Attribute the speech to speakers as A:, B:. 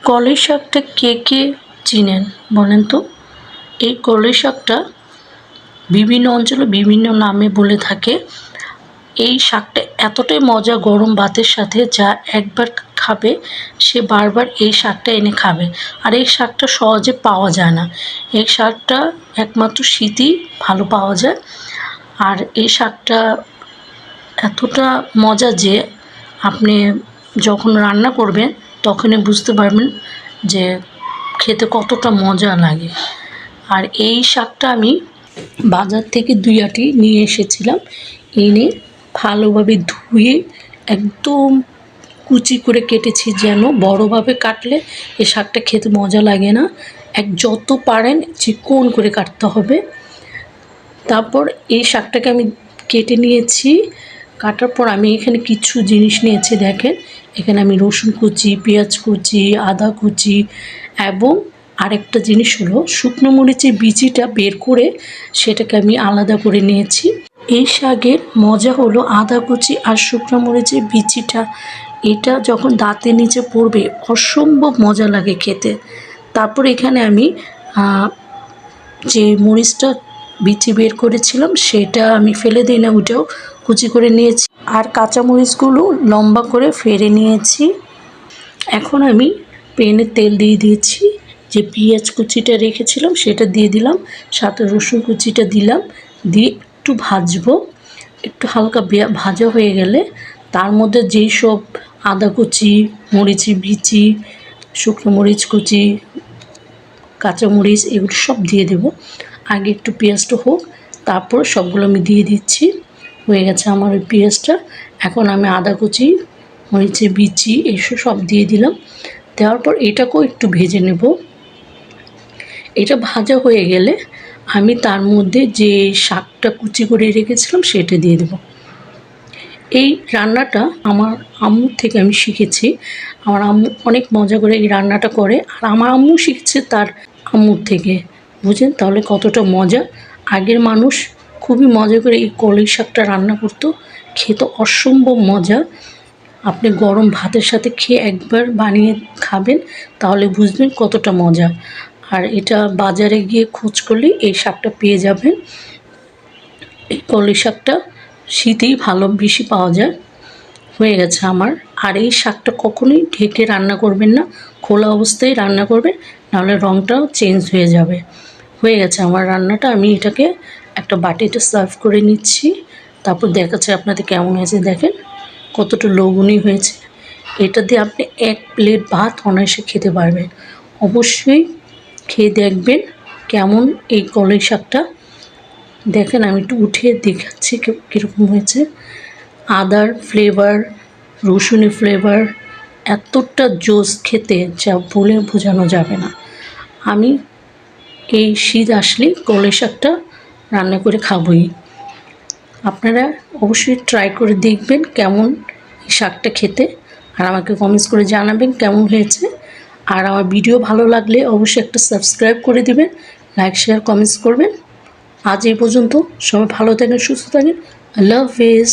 A: কলই শাকটা কে কে চিনেন বলেন তো? এই কলই শাকটা বিভিন্ন অঞ্চলে বিভিন্ন নামে বলে থাকে। এই শাকটা এতটাই মজা গরম ভাতের সাথে, যা একবার খাবে সে বারবার এই শাকটা এনে খাবে। আর এই শাকটা সহজে পাওয়া যায় না। এই শাকটা একমাত্র শীতেই ভালো পাওয়া যায়। আর এই শাকটা এতটা মজা যে আপনি যখন রান্না করবেন তখনই বুঝতে পারবেন যে খেতে কতটা মজা লাগে। আর এই শাকটা আমি বাজার থেকে 2 আঁটি নিয়ে এসেছিলাম। এনে ভালোভাবে ধুয়ে একদম কুচি করে কেটেছি, যেন বড়োভাবে কাটলে এই শাকটা খেতে মজা লাগে না। যত পারেন চিকন করে কাটতে হবে। তারপর এই শাকটাকে আমি কেটে নিয়েছি। কাটার পর আমি এখানে কিছু জিনিস নিয়েছি, দেখেন। এখানে আমি রসুন কুচি, পেঁয়াজ কুচি, আদা কুচি এবং আরেকটা জিনিস হলো শুকনো মরিচের বিচিটা বের করে সেটাকে আমি আলাদা করে নিয়েছি। এই শাকের মজা হলো আদা কুচি আর শুকনো মরিচের বিচিটা, এটা যখন দাঁতের নিচে পড়বে অসম্ভব মজা লাগে খেতে। তারপর এখানে আমি যে মরিচটা বিচি বের করেছিলাম সেটা আমি ফেলে দিই না, ওটাও কুচি করে নিয়েছি। আর কাঁচা মরিচগুলো লম্বা করে ফেলে নিয়েছি। এখন আমি প্যানে তেল দিয়ে দিয়েছি। যে পেঁয়াজ কুচিটা রেখেছিলাম সেটা দিয়ে দিলাম, সাথে রসুন কুচিটা দিলাম, দিয়ে একটু ভাজবো। একটু হালকা ভাজা হয়ে গেলে তার মধ্যে যেই সব আদা কুচি, মরিচের বিচি, শুকনো মরিচ কুচি, কাঁচামরিচ এগুলো সব দিয়ে দেব। আগে একটু পেঁয়াজটা হোক, তারপর সবগুলো আমি দিয়ে দিচ্ছি। হয়ে গেছে আমার ওই পেঁয়াজটা। এখন আমি আদা কুচি, মরিচের বিচি এসব সব দিয়ে দিলাম। দেওয়ার পর এটাকেও একটু ভেজে নেব। এটা ভাজা হয়ে গেলে আমি তার মধ্যে যে শাকটা কুচি করে রেখেছিলাম সেটা দিয়ে দেব। এই রান্নাটা আমার আম্মুর থেকে আমি শিখেছি। আমার আম্মু অনেক মজা করে এই রান্নাটা করে, আর আমার আম্মু শিখছে তার আম্মুর থেকে। বুঝেন তাহলে কতটা মজা। আগের মানুষ খুবই মজা করে এই কলই শাকটা রান্না করতো, খেতে অসম্ভব মজা। আপনি গরম ভাতের সাথে খেয়ে একবার বানিয়ে খাবেন, তাহলে বুঝবেন কতটা মজা। আর এটা বাজারে গিয়ে খোঁজ করলেই এই শাকটা পেয়ে যাবেন। এই কলই শাকটা শীতেই বেশি পাওয়া যায়। হয়ে গেছে আমার। আর এই শাকটা কখনোই ঢেকে রান্না করবেন না, খোলা অবস্থায় রান্না করবেন, নাহলে রঙটাও চেঞ্জ হয়ে যাবে। হয়ে গেছে আমার রান্নাটা। আমি এটাকে একটা বাটিতে সার্ভ করে নিচ্ছি। তারপর দেখাচ্ছে আপনাদের কেমন হয়েছে, দেখেন কতটা লোভনীয় হয়েছে। এটা দিয়ে আপনি 1 প্লেট ভাত অনায়াসে খেতে পারবেন। অবশ্যই খেয়ে দেখবেন কেমন এই কলই শাকটা। দেখেন আমি একটু উঠিয়ে দেখাচ্ছি কীরকম হয়েছে। আদার ফ্লেভার, রসুনের ফ্লেভার এতটা জোস খেতে, যা বলে বোঝানো যাবে না। আমি এই শীত আসলেই কলই শাকটা রান্না করে খাবই। আপনারা অবশ্যই ট্রাই করে দেখবেন কেমন এই শাকটা খেতে, আর আমাকে কমেন্টস করে জানাবেন কেমন হয়েছে। আর আমার ভিডিও ভালো লাগলে অবশ্যই একটা সাবস্ক্রাইব করে দেবেন, লাইক শেয়ার কমেন্টস করবেন। আজ এই পর্যন্ত। সবাই ভালো থাকেন, সুস্থ থাকেন। আল্লাহ হাফেজ।